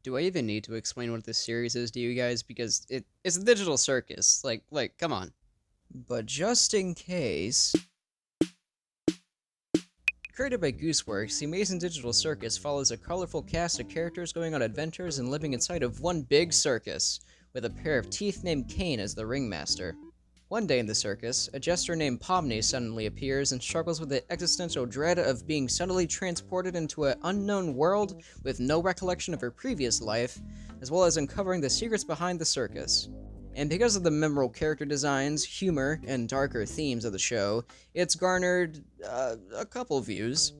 Do I even need to explain what this series is to you guys? Because it's a digital circus. Like, come on. But just in case... Created by Gooseworks, the Amazing Digital Circus follows a colorful cast of characters going on adventures and living inside of one big circus, with a pair of teeth named Kane as the ringmaster. One day in the circus, a jester named Pomni suddenly appears and struggles with the existential dread of being suddenly transported into an unknown world with no recollection of her previous life, as well as uncovering the secrets behind the circus. And because of the memorable character designs, humor, and darker themes of the show, it's garnered a couple views.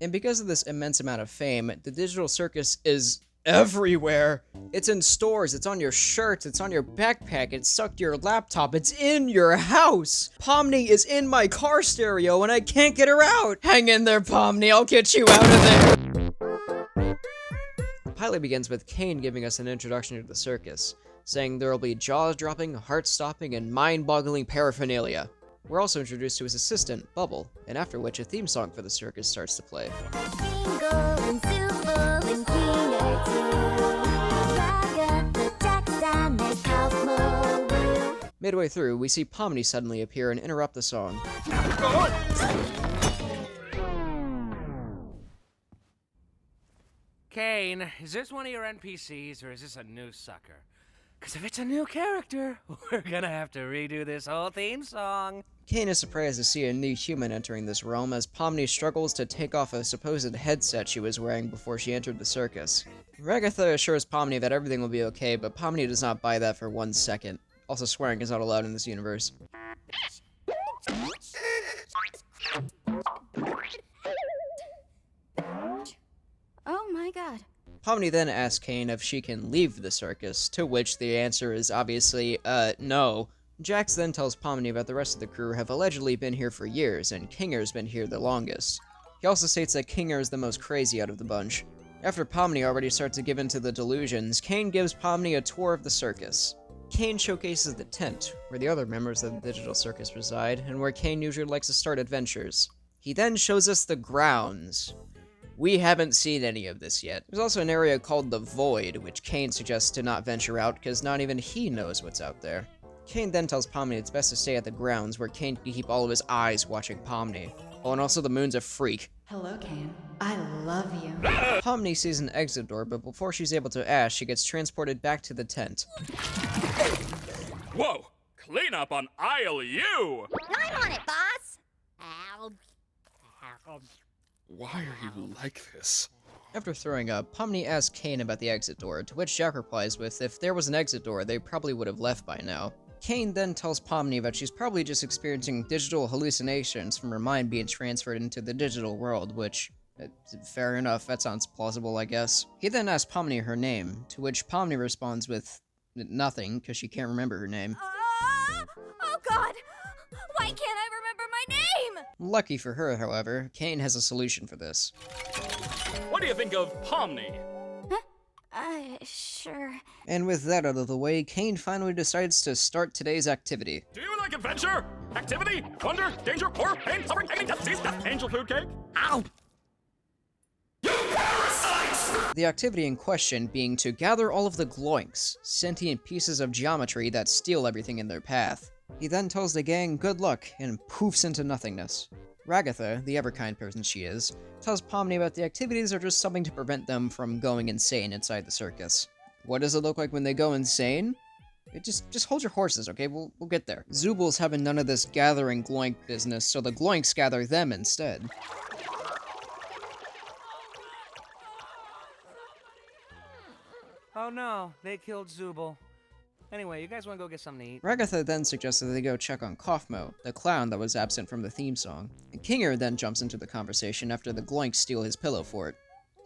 And because of this immense amount of fame, the digital circus is everywhere. It's in stores, it's on your shirts, it's on your backpack, it's stuck to your laptop, it's in your house. Pomni is in my car stereo and I can't get her out. Hang in there, Pomni, I'll get you out of there. The pilot begins with Kane giving us an introduction to the circus, saying there will be jaw-dropping, heart-stopping, and mind-boggling paraphernalia. We're also introduced to his assistant, Bubble, and after which a theme song for the circus starts to play. Midway through, we see Pomni suddenly appear and interrupt the song. Kane, is this one of your NPCs, or is this a new sucker? Because if it's a new character, we're gonna have to redo this whole theme song. Kane is surprised to see a new human entering this realm as Pomni struggles to take off a supposed headset she was wearing before she entered the circus. Ragatha assures Pomni that everything will be okay, but Pomni does not buy that for 1 second. Also, swearing is not allowed in this universe. Oh my god. Pomni then asks Kane if she can leave the circus, to which the answer is obviously, no. Jax then tells Pomni that the rest of the crew have allegedly been here for years, and Kinger's been here the longest. He also states that Kinger is the most crazy out of the bunch. After Pomni already starts to give in to the delusions, Kane gives Pomni a tour of the circus. Kane showcases the tent, where the other members of the digital circus reside, and where Kane usually likes to start adventures. He then shows us the grounds. We haven't seen any of this yet. There's also an area called the Void, which Kane suggests to not venture out because not even he knows what's out there. Kane then tells Pomni it's best to stay at the grounds where Kane can keep all of his eyes watching Pomni. Oh, and also the moon's a freak. Hello, Kane. I love you. Pomni sees an exit door, but before she's able to ask, she gets transported back to the tent. Whoa! Clean up on aisle U! I'm on it, boss! Why are you like this? After throwing up, Pomni asks Kane about the exit door, to which Jack replies with, if there was an exit door, they probably would have left by now. Kane then tells Pomni that she's probably just experiencing digital hallucinations from her mind being transferred into the digital world, which, fair enough, that sounds plausible, I guess. He then asks Pomni her name, to which Pomni responds with nothing, because she can't remember her name. Oh god! Why can't I remember my name? Lucky for her, however, Kane has a solution for this. What do you think of Pomni? Sure. And with that out of the way, Kane finally decides to start today's activity. Do you like adventure? Activity? Wonder? Danger? Horror? Pain? Suffering? Agony? Death? Disease? Death? Angel food cake? Ow! You parasites! The activity in question being to gather all of the gloinks, sentient pieces of geometry that steal everything in their path. He then tells the gang good luck and poofs into nothingness. Ragatha, the ever-kind person she is, tells Pomni that the activities are just something to prevent them from going insane inside the circus. What does it look like when they go insane? Just hold your horses, okay? We'll get there. Zubal's having none of this gathering gloink business, so the gloinks gather them instead. Oh no, they killed Zubal. Anyway, you guys want to go get something to eat? Ragatha then suggests that they go check on Kaufmo, the clown that was absent from the theme song. And Kinger then jumps into the conversation after the gloinks steal his pillow fort.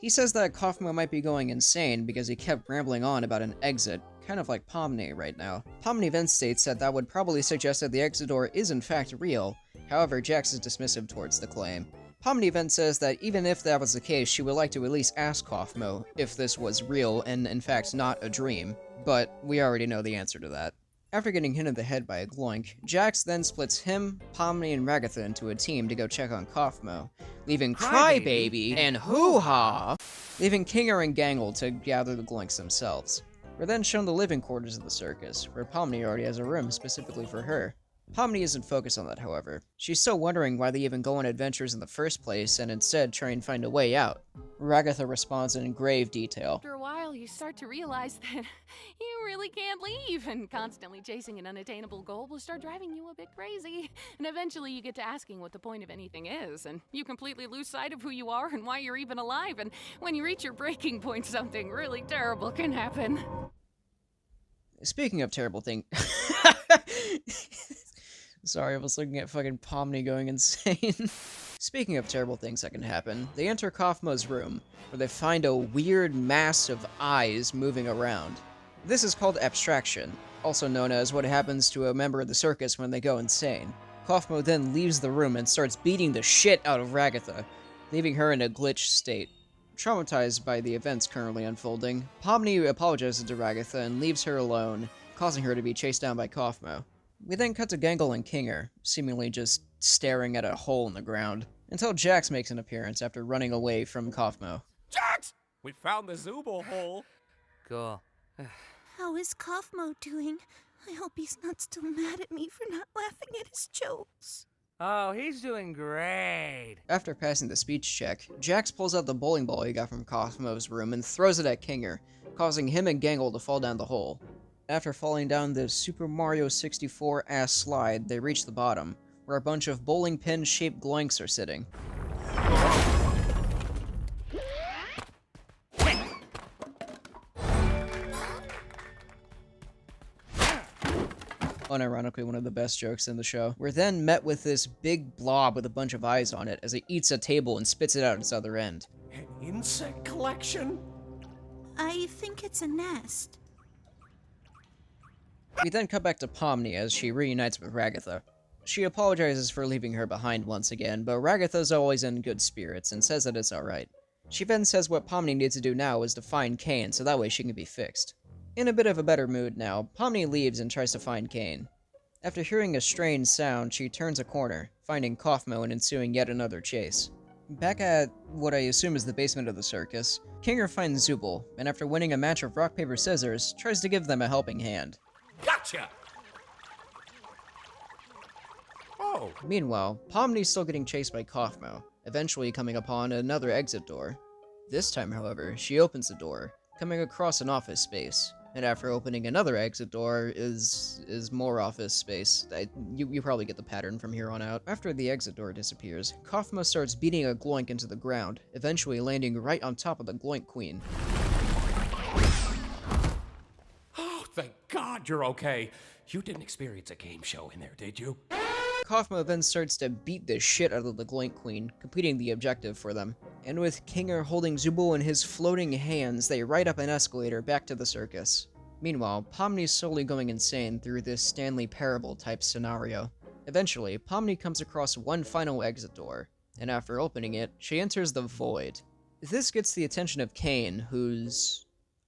He says that Kaufmo might be going insane because he kept rambling on about an exit, kind of like Pomni right now. Pomni then states that that would probably suggest that the exit door is in fact real, however Jax is dismissive towards the claim. Pomni then says that even if that was the case, she would like to at least ask Kaufmo if this was real and in fact not a dream, but we already know the answer to that. After getting hit in the head by a gloink, Jax then splits him, Pomni, and Ragatha into a team to go check on Kaufmo, leaving Crybaby and Hoo-Ha, leaving Kinger and Gangle to gather the gloinks themselves. We're then shown the living quarters of the circus, where Pomni already has a room specifically for her. Pomni isn't focused on that, however. She's still wondering why they even go on adventures in the first place, and instead try and find a way out. Ragatha responds in grave detail. After a while, you start to realize that you really can't leave, and constantly chasing an unattainable goal will start driving you a bit crazy. And eventually you get to asking what the point of anything is, and you completely lose sight of who you are and why you're even alive, and when you reach your breaking point, something really terrible can happen. Speaking of terrible things... Sorry, I was looking at fucking Pomni going insane. Speaking of terrible things that can happen, they enter Kaufmo's room, where they find a weird mass of eyes moving around. This is called Abstraction, also known as what happens to a member of the circus when they go insane. Kaufmo then leaves the room and starts beating the shit out of Ragatha, leaving her in a glitched state. Traumatized by the events currently unfolding, Pomni apologizes to Ragatha and leaves her alone, causing her to be chased down by Kaufmo. We then cut to Gangle and Kinger, seemingly just staring at a hole in the ground, until Jax makes an appearance after running away from Kaufmo. Jax! We found the Zooble hole. Cool. How is Kaufmo doing? I hope he's not still mad at me for not laughing at his jokes. Oh, he's doing great. After passing the speech check, Jax pulls out the bowling ball he got from Kaufmo's room and throws it at Kinger, causing him and Gangle to fall down the hole. After falling down the Super Mario 64-ass slide, they reach the bottom, where a bunch of bowling pin-shaped gloinks are sitting. Unironically, one of the best jokes in the show. We're then met with this big blob with a bunch of eyes on it as it eats a table and spits it out its other end. An insect collection? I think it's a nest. We then cut back to Pomni as she reunites with Ragatha. She apologizes for leaving her behind once again, but Ragatha's always in good spirits and says that it's alright. She then says what Pomni needs to do now is to find Kane so that way she can be fixed. In a bit of a better mood now, Pomni leaves and tries to find Kane. After hearing a strange sound, she turns a corner, finding Kaufmo and ensuing yet another chase. Back at what I assume is the basement of the circus, Kinger finds Zooble, and after winning a match of rock, paper, scissors, tries to give them a helping hand. Gotcha! Oh. Meanwhile, Pomni's still getting chased by Kaufmo, eventually coming upon another exit door. This time, however, she opens the door, coming across an office space, and after opening another exit door is more office space. You probably get the pattern from here on out. After the exit door disappears, Kaufmo starts beating a gloink into the ground, eventually landing right on top of the gloink queen. Thank God you're okay. You didn't experience a game show in there, did you? Kaufmo then starts to beat the shit out of the gloink queen, completing the objective for them. And with Kinger holding Zooble in his floating hands, they ride up an escalator back to the circus. Meanwhile, Pomni's slowly going insane through this Stanley Parable type scenario. Eventually, Pomni comes across one final exit door, and after opening it, she enters the void. This gets the attention of Kane, who's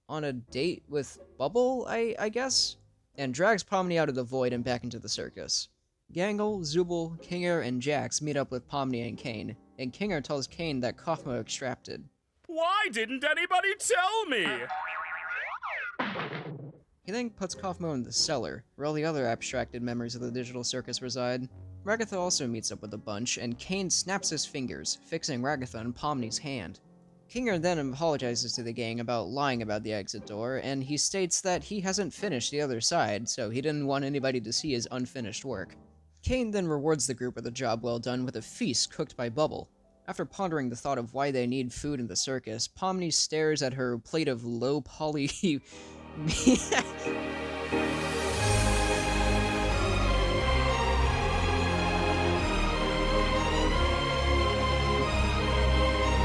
on a date with Bubble, I guess? And drags Pomni out of the void and back into the circus. Gangle, Zooble, Kinger, and Jax meet up with Pomni and Kane, and Kinger tells Kane that Kaufmo extracted. Why didn't anybody tell me? He then puts Kaufmo in the cellar, where all the other abstracted members of the digital circus reside. Ragatha also meets up with a bunch, and Kane snaps his fingers, fixing Ragatha and Pomni's hand. Kinger then apologizes to the gang about lying about the exit door, and he states that he hasn't finished the other side, so he didn't want anybody to see his unfinished work. Kane then rewards the group with a job well done with a feast cooked by Bubble. After pondering the thought of why they need food in the circus, Pomni stares at her plate of low-poly...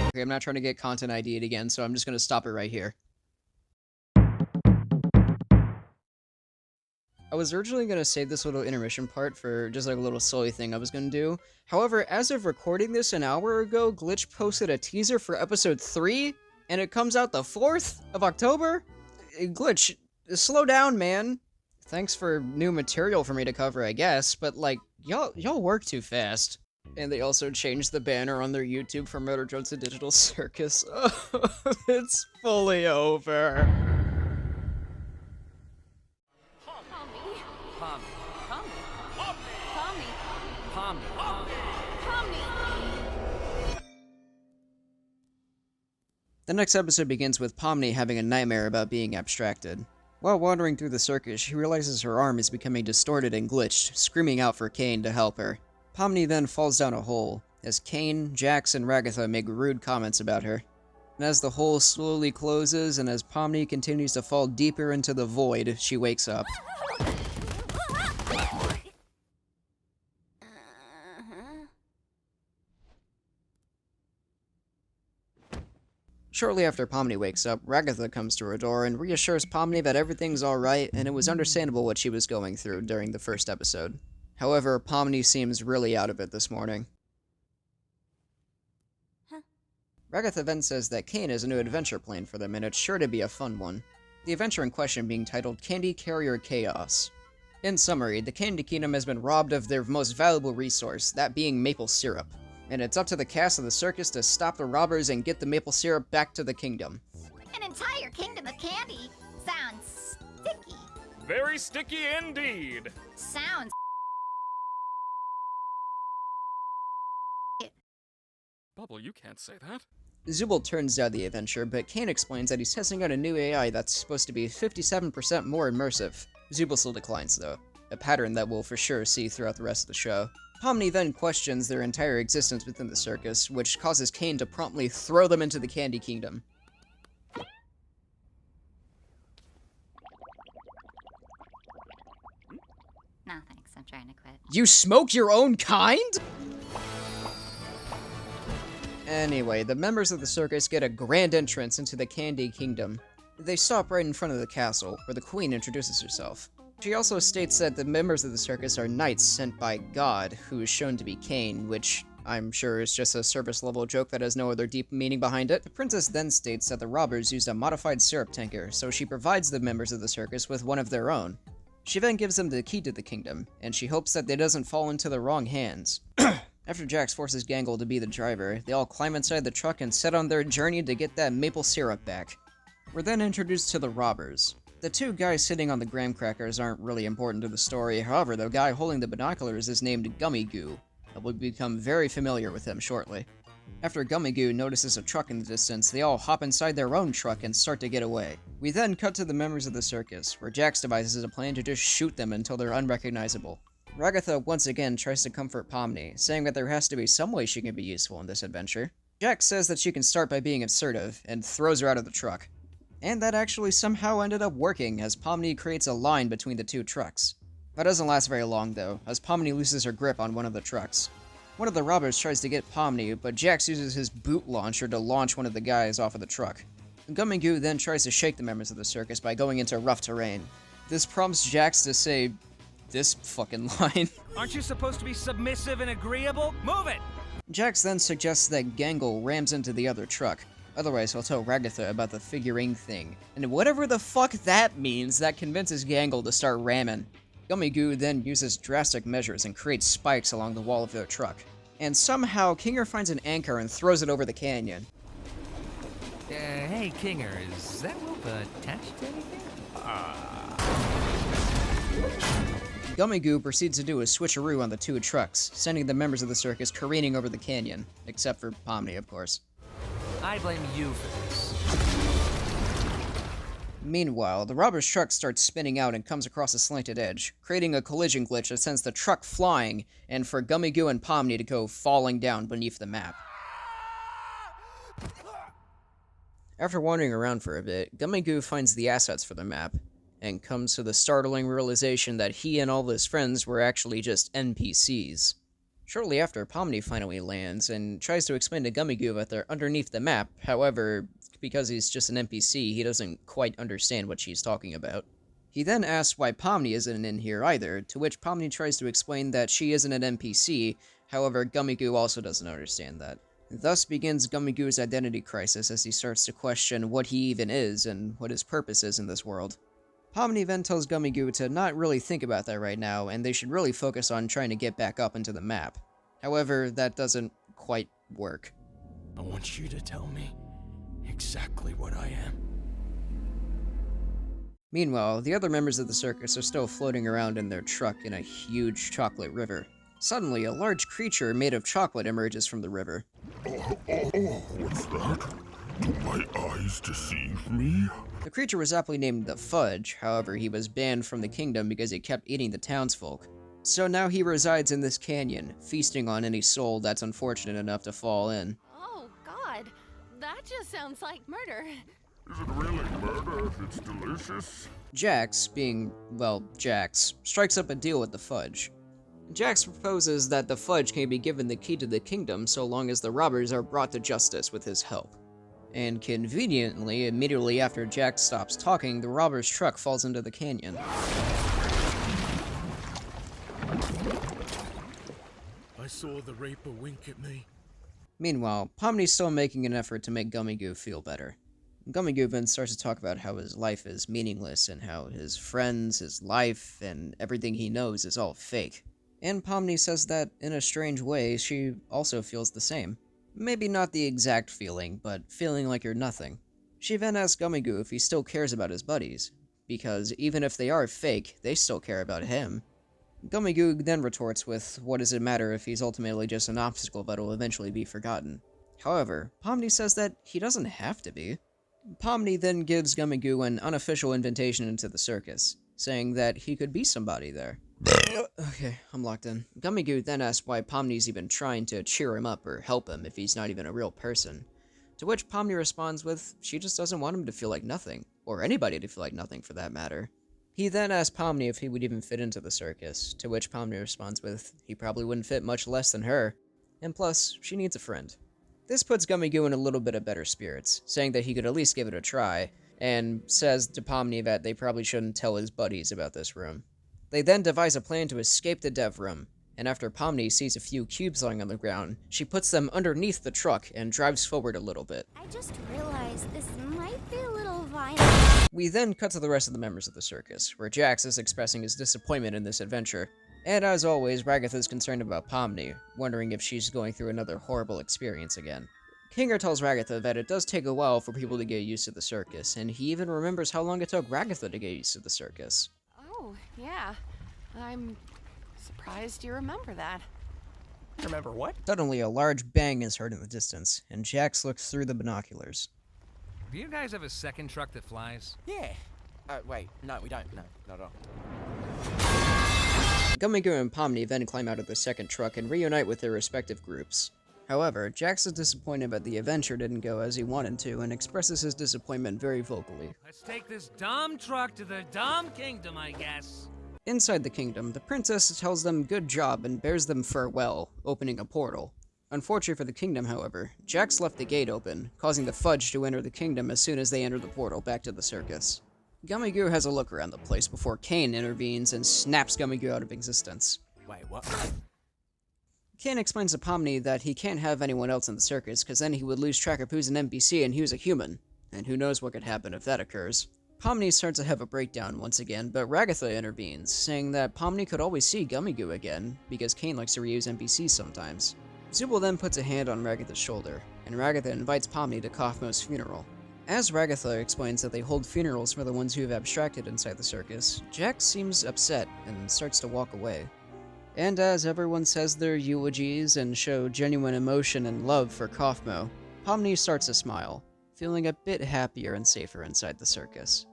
Okay, I'm not trying to get content ID'd again, so I'm just gonna stop it right here. I was originally going to save this little intermission part for just like a little silly thing I was going to do. However, as of recording this an hour ago, Glitch posted a teaser for episode 3, and it comes out the 4th of October? Glitch, slow down, man. thanks for new material for me to cover, I guess, but like, y'all work too fast. And they also changed the banner on their YouTube from Motor Jones to Digital Circus. It's fully over. Pomni. Pomni. Pomni. Pomni. Pomni. The next episode begins with Pomni having a nightmare about being abstracted. While wandering through the circus, she realizes her arm is becoming distorted and glitched, screaming out for Kane to help her. Pomni then falls down a hole, as Kane, Jax, and Ragatha make rude comments about her. And as the hole slowly closes, and as Pomni continues to fall deeper into the void, she wakes up. Shortly after Pomni wakes up, Ragatha comes to her door and reassures Pomni that everything's alright, and it was understandable what she was going through during the first episode. However, Pomni seems really out of it this morning. Ragatha then says that Kane has a new adventure planned for them, and it's sure to be a fun one. The adventure in question being titled Candy Carrier Chaos. In summary, the Candy Kingdom has been robbed of their most valuable resource, that being maple syrup. And it's up to the cast of the circus to stop the robbers and get the maple syrup back to the kingdom. An entire kingdom of candy sounds sticky. Very sticky indeed. Sounds. Bubble, you can't say that. Zubul turns down the adventure, but Kane explains that he's testing out a new AI that's supposed to be 57% more immersive. Zubul still declines, though, a pattern that we'll for sure see throughout the rest of the show. Pomni then questions their entire existence within the circus, which causes Kane to promptly throw them into the Candy Kingdom. No thanks, I'm trying to quit. You smoke your own kind? Anyway, the members of the circus get a grand entrance into the Candy Kingdom. They stop right in front of the castle, where the queen introduces herself. She also states that the members of the circus are knights sent by God, who is shown to be Kane, which I'm sure is just a surface-level joke that has no other deep meaning behind it. The princess then states that the robbers used a modified syrup tanker, so she provides the members of the circus with one of their own. She then gives them the key to the kingdom, and she hopes that they doesn't fall into the wrong hands. After Jax forces Gangle to be the driver, they all climb inside the truck and set on their journey to get that maple syrup back. We're then introduced to the robbers. The two guys sitting on the graham crackers aren't really important to the story, however, the guy holding the binoculars is named Gummy Goo, and we'll become very familiar with him shortly. After Gummy Goo notices a truck in the distance, they all hop inside their own truck and start to get away. We then cut to the members of the circus, where Jax devises a plan to just shoot them until they're unrecognizable. Ragatha once again tries to comfort Pomni, saying that there has to be some way she can be useful in this adventure. Jax says that she can start by being assertive, and throws her out of the truck. And that actually somehow ended up working, as Pomni creates a line between the two trucks. That doesn't last very long though, as Pomni loses her grip on one of the trucks. One of the robbers tries to get Pomni, but Jax uses his boot launcher to launch one of the guys off of the truck. Gummy Goo then tries to shake the members of the circus by going into rough terrain. This prompts Jax to say this fucking line. Aren't you supposed to be submissive and agreeable? Move it! Jax then suggests that Gangle rams into the other truck. Otherwise, he'll tell Ragatha about the figurine thing. And whatever the fuck that means, that convinces Gangle to start ramming. Gummy Goo then uses drastic measures and creates spikes along the wall of their truck. And somehow, Kinger finds an anchor and throws it over the canyon. Hey, Kinger, is that rope attached to anything? Gummy Goo proceeds to do a switcheroo on the two trucks, sending the members of the circus careening over the canyon. Except for Pomni, of course. I blame you for this. Meanwhile, the robber's truck starts spinning out and comes across a slanted edge, creating a collision glitch that sends the truck flying, and for Gummy Goo and Pomni to go falling down beneath the map. After wandering around for a bit, Gummy Goo finds the assets for the map, and comes to the startling realization that he and all his friends were actually just NPCs. Shortly after, Pomni finally lands, and tries to explain to Gummy Goo that they're underneath the map. However, because he's just an NPC, he doesn't quite understand what she's talking about. He then asks why Pomni isn't in here either, to which Pomni tries to explain that she isn't an NPC, however, Gummy Goo also doesn't understand that. Thus begins Gummy Goo's identity crisis as he starts to question what he even is and what his purpose is in this world. Pomni then tells Gummigoo to not really think about that right now, and they should really focus on trying to get back up into the map. However, that doesn't quite work. I want you to tell me exactly what I am. Meanwhile, the other members of the circus are still floating around in their truck in a huge chocolate river. Suddenly, a large creature made of chocolate emerges from the river. What's that? Do my eyes deceive me? The creature was aptly named the Fudge, however, he was banned from the kingdom because he kept eating the townsfolk. So now he resides in this canyon, feasting on any soul that's unfortunate enough to fall in. Oh, God. That just sounds like murder. Is it really murder if it's delicious? Jax, being, well, Jax, strikes up a deal with the Fudge. Jax proposes that the Fudge can be given the key to the kingdom so long as the robbers are brought to justice with his help. And conveniently, immediately after Jax stops talking, the robber's truck falls into the canyon. I saw the Reaper wink at me. Meanwhile, Pomni's still making an effort to make Gummigoo feel better. Gummigoo then starts to talk about how his life is meaningless and how his friends, his life, and everything he knows is all fake. And Pomni says that, in a strange way, she also feels the same. Maybe not the exact feeling, but feeling like you're nothing. She then asks Gummigoo if he still cares about his buddies, because even if they are fake, they still care about him. Gummigoo then retorts with, what does it matter if he's ultimately just an obstacle that'll eventually be forgotten? However, Pomni says that he doesn't have to be. Pomni then gives Gummigoo an unofficial invitation into the circus, saying that he could be somebody there. Okay, I'm locked in. Gummigoo then asks why Pomni's even trying to cheer him up or help him if he's not even a real person. To which Pomni responds with, she just doesn't want him to feel like nothing, or anybody to feel like nothing for that matter. He then asks Pomni if he would even fit into the circus, to which Pomni responds with, he probably wouldn't fit much less than her, and plus, she needs a friend. This puts Gummigoo in a little bit of better spirits, saying that he could at least give it a try, and says to Pomni that they probably shouldn't tell his buddies about this room. They then devise a plan to escape the dev room, and after Pomni sees a few cubes lying on the ground, she puts them underneath the truck and drives forward a little bit. I just realized this might be a little violent. We then cut to the rest of the members of the circus, where Jax is expressing his disappointment in this adventure. And as always, Ragatha is concerned about Pomni, wondering if she's going through another horrible experience again. Kinger tells Ragatha that it does take a while for people to get used to the circus, and he even remembers how long it took Ragatha to get used to the circus. Oh, yeah. I'm surprised you remember that. Remember what? Suddenly, a large bang is heard in the distance, and Jax looks through the binoculars. Do you guys have a second truck that flies? Yeah. Wait, no, we don't. No, not at all. Gummigoo and Pomni then climb out of the second truck and reunite with their respective groups. However, Jax is disappointed that the adventure didn't go as he wanted to and expresses his disappointment very vocally. Let's take this dumb truck to the dumb kingdom, I guess. Inside the kingdom, the princess tells them good job and bears them farewell, opening a portal. Unfortunately for the kingdom, however, Jax left the gate open, causing the Fudge to enter the kingdom as soon as they enter the portal back to the circus. Gummigoo has a look around the place before Kane intervenes and snaps Gummigoo out of existence. Wait, what? Kane explains to Pomni that he can't have anyone else in the circus because then he would lose track of who's an NPC and who's a human, and who knows what could happen if that occurs. Pomni starts to have a breakdown once again, but Ragatha intervenes, saying that Pomni could always see Gummigoo again, because Kane likes to reuse NPCs sometimes. Zubul then puts a hand on Ragatha's shoulder, and Ragatha invites Pomni to Kaufmo's funeral. As Ragatha explains that they hold funerals for the ones who have abstracted inside the circus, Jax seems upset and starts to walk away. And as everyone says their eulogies and show genuine emotion and love for Kaufmo, Pomni starts to smile, feeling a bit happier and safer inside the circus.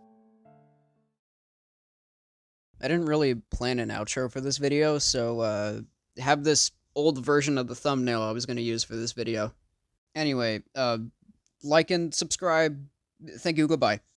I didn't really plan an outro for this video, so have this old version of the thumbnail I was going to use for this video. Anyway, like and subscribe. Thank you, goodbye.